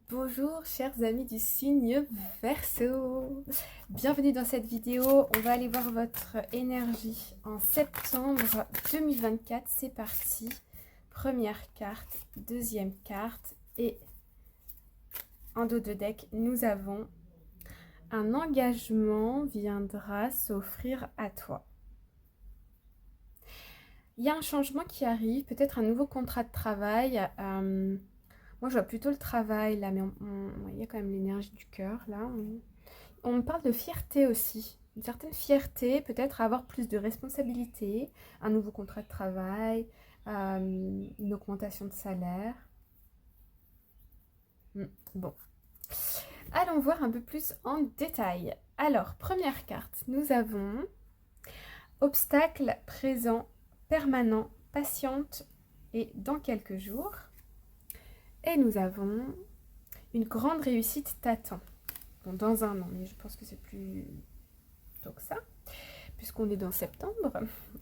Bonjour chers amis du signe Verseau, bienvenue dans cette vidéo. On va aller voir votre énergie en septembre 2024. C'est parti. Première carte, deuxième carte et en dos de deck, nous avons un engagement viendra s'offrir à toi. Il y a un changement qui arrive, peut-être un nouveau contrat de travail. Moi, je vois plutôt le travail là, mais il y a quand même l'énergie du cœur là. On me parle de fierté aussi. Une certaine fierté, peut-être avoir plus de responsabilités, un nouveau contrat de travail, une augmentation de salaire. Bon, allons voir un peu plus en détail. Alors, première carte, nous avons obstacle présent, permanent, patiente et dans quelques jours. Et nous avons une grande réussite t'attend. Bon, dans un an, mais je pense que c'est plus tôt que ça, puisqu'on est dans septembre.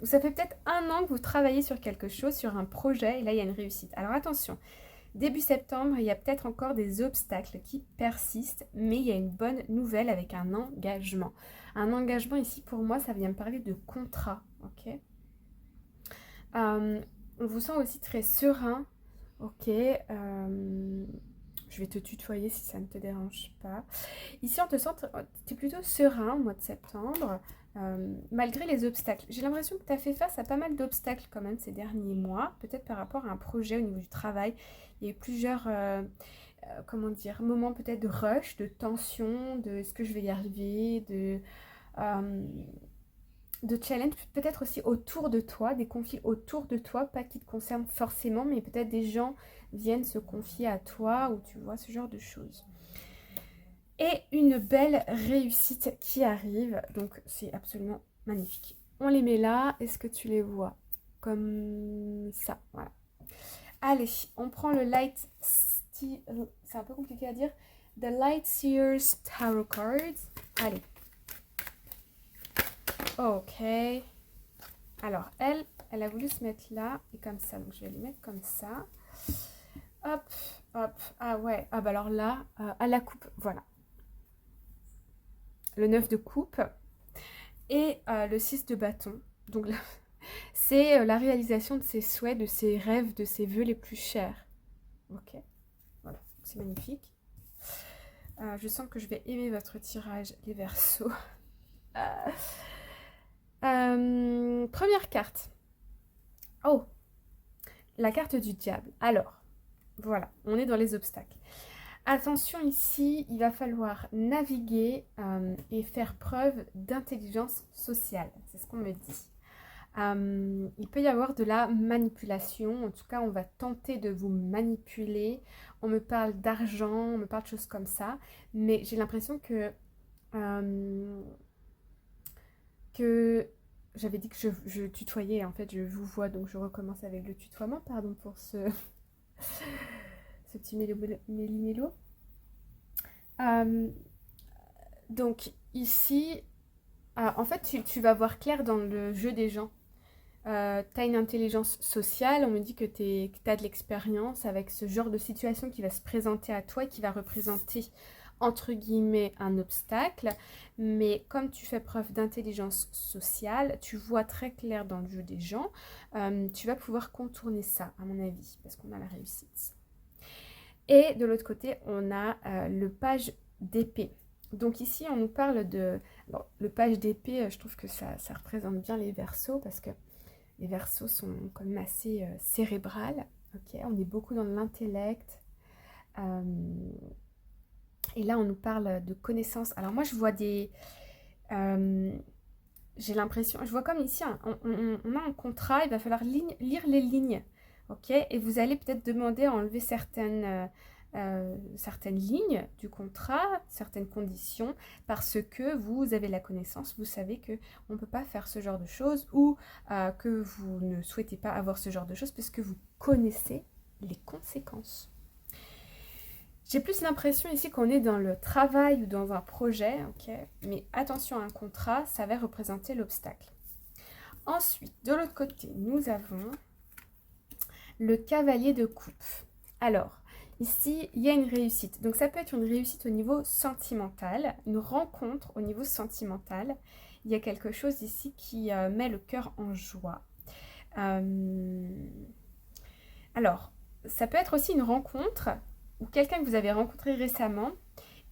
Ça fait peut-être un an que vous travaillez sur quelque chose, sur un projet, et là, il y a une réussite. Alors attention, début septembre, il y a peut-être encore des obstacles qui persistent, mais il y a une bonne nouvelle avec un engagement. Un engagement, ici, pour moi, ça vient me parler de contrat, ok. On vous sent aussi très serein, ok. Je vais te tutoyer si ça ne te dérange pas. Ici, on te sent, tu es plutôt serein au mois de septembre, malgré les obstacles. J'ai l'impression que tu as fait face à pas mal d'obstacles quand même ces derniers mois, peut-être par rapport à un projet au niveau du travail. Il y a eu plusieurs, comment dire, moments peut-être de rush, de tension, de est-ce que je vais y arriver, de challenge, peut-être aussi autour de toi, des conflits autour de toi, pas qui te concernent forcément, mais peut-être des gens viennent se confier à toi ou tu vois ce genre de choses. Et une belle réussite qui arrive, donc c'est absolument magnifique. On les met là, est-ce que tu les vois? Comme ça, voilà. Allez, on prend le Light c'est un peu compliqué à dire, The Light Seers Tarot Cards. Allez. Ok. Alors, elle a voulu se mettre là et comme ça, donc je vais les mettre comme ça. Hop, hop. Ah ouais, ah bah alors là, à la coupe, voilà. Le 9 de coupe et le 6 de bâton. Donc là, c'est la réalisation de ses souhaits, de ses rêves, de ses vœux les plus chers. Ok, voilà, c'est magnifique. Je sens que je vais aimer votre tirage, les Verseaux. Première carte. Oh, la carte du diable. Alors, voilà, on est dans les obstacles. Attention ici, il va falloir naviguer et faire preuve d'intelligence sociale. C'est ce qu'on me dit. Il peut y avoir de la manipulation. En tout cas, on va tenter de vous manipuler. On me parle d'argent, on me parle de choses comme ça. Mais j'ai l'impression que j'avais dit que je tutoyais. En fait, je vous vois, donc je recommence avec le tutoiement. Pardon pour ce petit méli-mélo. Donc ici, en fait, tu vas voir clair dans le jeu des gens. Tu as une intelligence sociale, on me dit que tu as de l'expérience avec ce genre de situation qui va se présenter à toi et qui va représenter entre guillemets un obstacle, mais comme tu fais preuve d'intelligence sociale, tu vois très clair dans le jeu des gens, tu vas pouvoir contourner ça à mon avis, parce qu'on a la réussite. Et de l'autre côté, on a le page d'épée. Donc ici, on nous parle de... Bon, le page d'épée, je trouve que ça représente bien les Verseaux, parce que les Verseaux sont quand même assez cérébrales. Okay, on est beaucoup dans l'intellect. Et là, on nous parle de connaissances. Alors moi, je vois des... j'ai l'impression... Je vois comme ici, on a un contrat, il va falloir lire les lignes. Ok, et vous allez peut-être demander à enlever certaines lignes du contrat, certaines conditions, parce que vous avez la connaissance, vous savez qu'on ne peut pas faire ce genre de choses ou que vous ne souhaitez pas avoir ce genre de choses parce que vous connaissez les conséquences. J'ai plus l'impression ici qu'on est dans le travail ou dans un projet, ok, mais attention à un contrat, ça va représenter l'obstacle. Ensuite, de l'autre côté, nous avons le cavalier de coupe. Alors, Ici, il y a une réussite. Donc ça peut être une réussite au niveau sentimental, une rencontre au niveau sentimental. Il y a quelque chose ici qui met le cœur en joie. Alors, ça peut être aussi une rencontre ou quelqu'un que vous avez rencontré récemment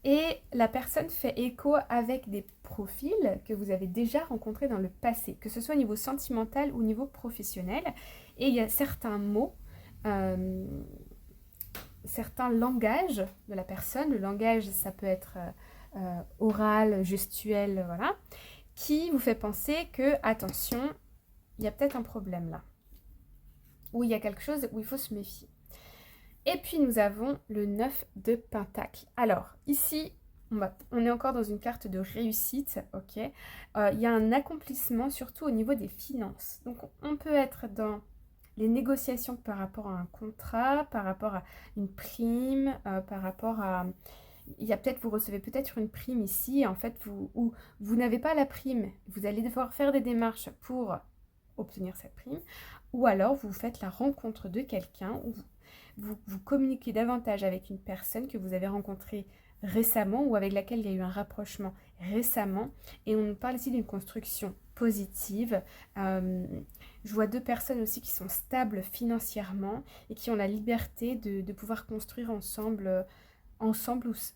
et la personne fait écho avec des profils que vous avez déjà rencontrés dans le passé, que ce soit au niveau sentimental ou au niveau professionnel. Et il y a certains mots, euh, certains langages de la personne, le langage ça peut être oral, gestuel, voilà, qui vous fait penser que, attention, il y a peut-être un problème là, ou il y a quelque chose où il faut se méfier. Et puis nous avons le 9 de Pentacle. Alors ici, on est encore dans une carte de réussite, ok. Il y a un accomplissement surtout au niveau des finances. Donc on peut être dans les négociations par rapport à un contrat, par rapport à une prime, par rapport à... Il y a peut-être, vous recevez peut-être une prime ici, en fait, ou vous n'avez pas la prime, vous allez devoir faire des démarches pour obtenir cette prime, ou alors vous faites la rencontre de quelqu'un, ou vous communiquez davantage avec une personne que vous avez rencontrée récemment ou avec laquelle il y a eu un rapprochement récemment, et on nous parle ici d'une construction positive. Je vois deux personnes aussi qui sont stables financièrement et qui ont la liberté de pouvoir construire ensemble, ou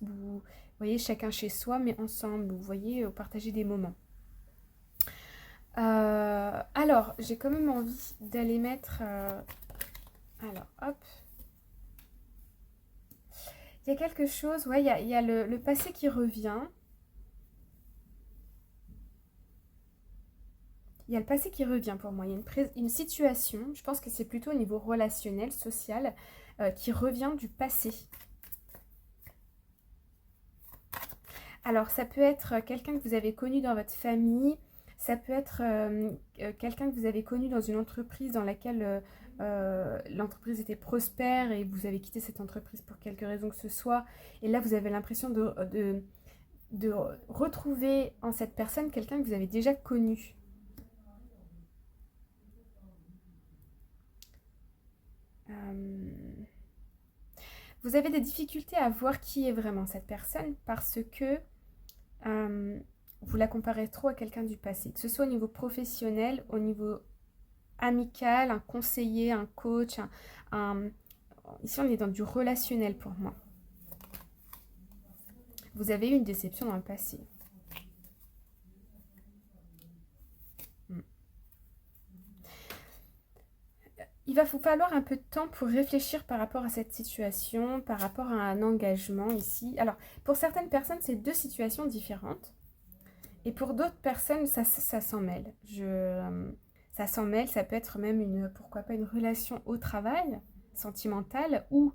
vous voyez, chacun chez soi, mais ensemble, vous voyez, partager des moments. Alors, j'ai quand même envie d'aller mettre... alors, hop. Il y a quelque chose, ouais, il y a le passé qui revient. Il y a le passé qui revient pour moi. Il y a une situation, je pense que c'est plutôt au niveau relationnel, social, qui revient du passé. Alors, ça peut être quelqu'un que vous avez connu dans votre famille, ça peut être quelqu'un que vous avez connu dans une entreprise dans laquelle l'entreprise était prospère et vous avez quitté cette entreprise pour quelque raison que ce soit. Et là, vous avez l'impression de retrouver en cette personne quelqu'un que vous avez déjà connu. Vous avez des difficultés à voir qui est vraiment cette personne parce que vous la comparez trop à quelqu'un du passé, que ce soit au niveau professionnel, au niveau amical, un conseiller, un coach, ici on est dans du relationnel pour moi. Vous avez eu une déception dans le passé. Il va vous falloir un peu de temps pour réfléchir par rapport à cette situation, par rapport à un engagement ici. Alors, pour certaines personnes, c'est deux situations différentes. Et pour d'autres personnes, ça s'en mêle. Ça s'en mêle, ça peut être même pourquoi pas une relation au travail, sentimentale ou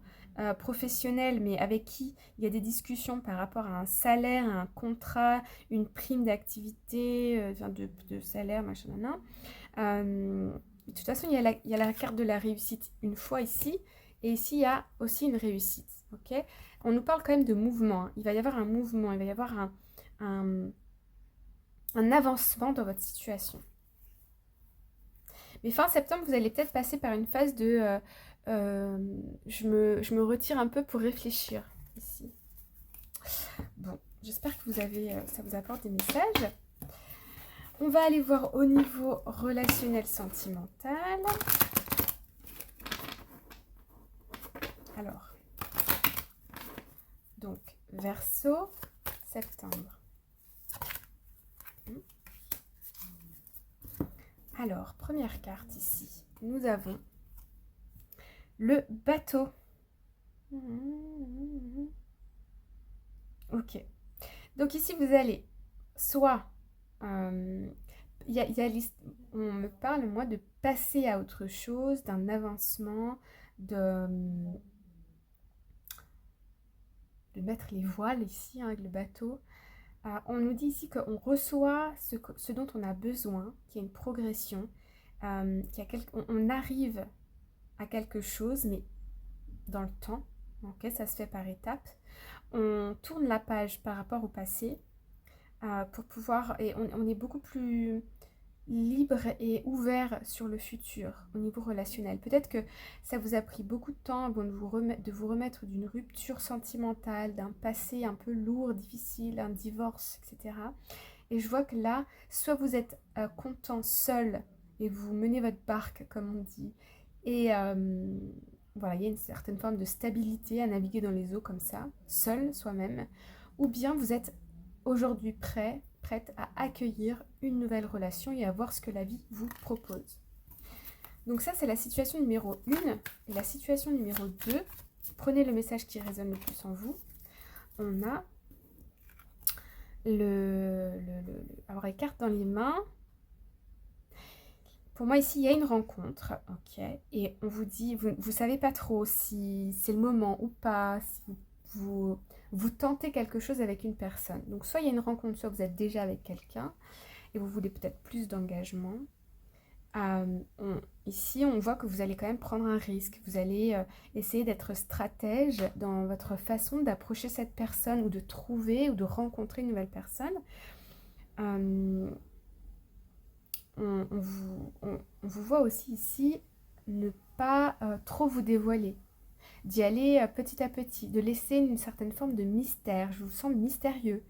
professionnelle, mais avec qui il y a des discussions par rapport à un salaire, un contrat, une prime d'activité, de salaire, machin, de toute façon, il y a la carte de la réussite une fois ici, et ici, il y a aussi une réussite. Okay, on nous parle quand même de mouvement. Hein. Il va y avoir un mouvement, il va y avoir un avancement dans votre situation. Mais fin septembre, vous allez peut-être passer par une phase de je me retire un peu pour réfléchir ici. Bon, j'espère que ça vous apporte des messages. On va aller voir au niveau relationnel sentimental. Alors, donc, Verseau, septembre. Alors, première carte ici, nous avons le bateau. Ok. Donc ici, vous allez soit... on me parle, moi, de passer à autre chose, d'un avancement, de mettre les voiles ici, hein, avec le bateau. On nous dit ici qu'on reçoit ce dont on a besoin, qu'il y a une progression, on arrive à quelque chose, mais dans le temps, okay, ça se fait par étapes. On tourne la page par rapport au passé pour pouvoir, et on est beaucoup plus libre et ouvert sur le futur au niveau relationnel. Peut-être que ça vous a pris beaucoup de temps avant de vous remettre d'une rupture sentimentale, d'un passé un peu lourd, difficile, un divorce, etc. Et je vois que là, soit vous êtes content seul et vous menez votre barque, comme on dit, et voilà, il y a une certaine forme de stabilité à naviguer dans les eaux comme ça, seul, soi-même, ou bien vous êtes aujourd'hui prête à accueillir une nouvelle relation et à voir ce que la vie vous propose. Donc ça, c'est la situation numéro 1. Et la situation numéro 2, prenez le message qui résonne le plus en vous. On a avoir les cartes dans les mains. Pour moi, ici, il y a une rencontre, ok, et on vous dit, vous savez pas trop si c'est le moment ou pas, si vous tentez quelque chose avec une personne. Donc, soit il y a une rencontre, soit vous êtes déjà avec quelqu'un, et vous voulez peut-être plus d'engagement. Ici, on voit que vous allez quand même prendre un risque. Vous allez essayer d'être stratège dans votre façon d'approcher cette personne, ou de trouver, ou de rencontrer une nouvelle personne. On vous voit aussi ici ne pas trop vous dévoiler, d'y aller petit à petit, de laisser une certaine forme de mystère. Je vous sens mystérieux.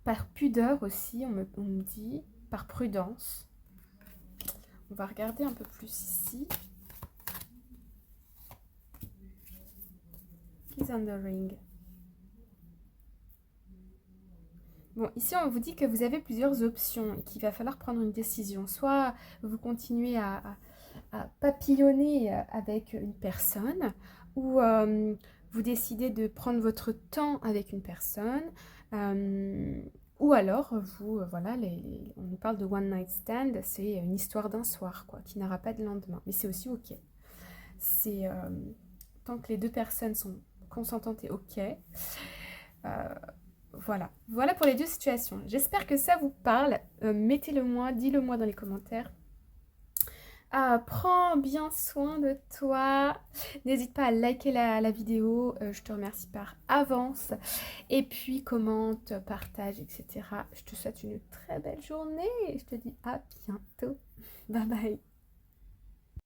Par pudeur aussi, on me dit, par prudence. On va regarder un peu plus ici. Keys on the ring. Bon, ici, on vous dit que vous avez plusieurs options et qu'il va falloir prendre une décision. Soit vous continuez à papillonner avec une personne, ou vous décidez de prendre votre temps avec une personne, ou alors voilà, on nous parle de one night stand, c'est une histoire d'un soir, quoi, qui n'aura pas de lendemain. Mais c'est aussi ok. C'est tant que les deux personnes sont consentantes et ok. Voilà pour les deux situations. J'espère que ça vous parle. Mettez-le moi, dis-le moi dans les commentaires. Prends bien soin de toi. N'hésite pas à liker la vidéo. Je te remercie par avance. Et puis commente, partage, etc. Je te souhaite une très belle journée et je te dis à bientôt. Bye bye.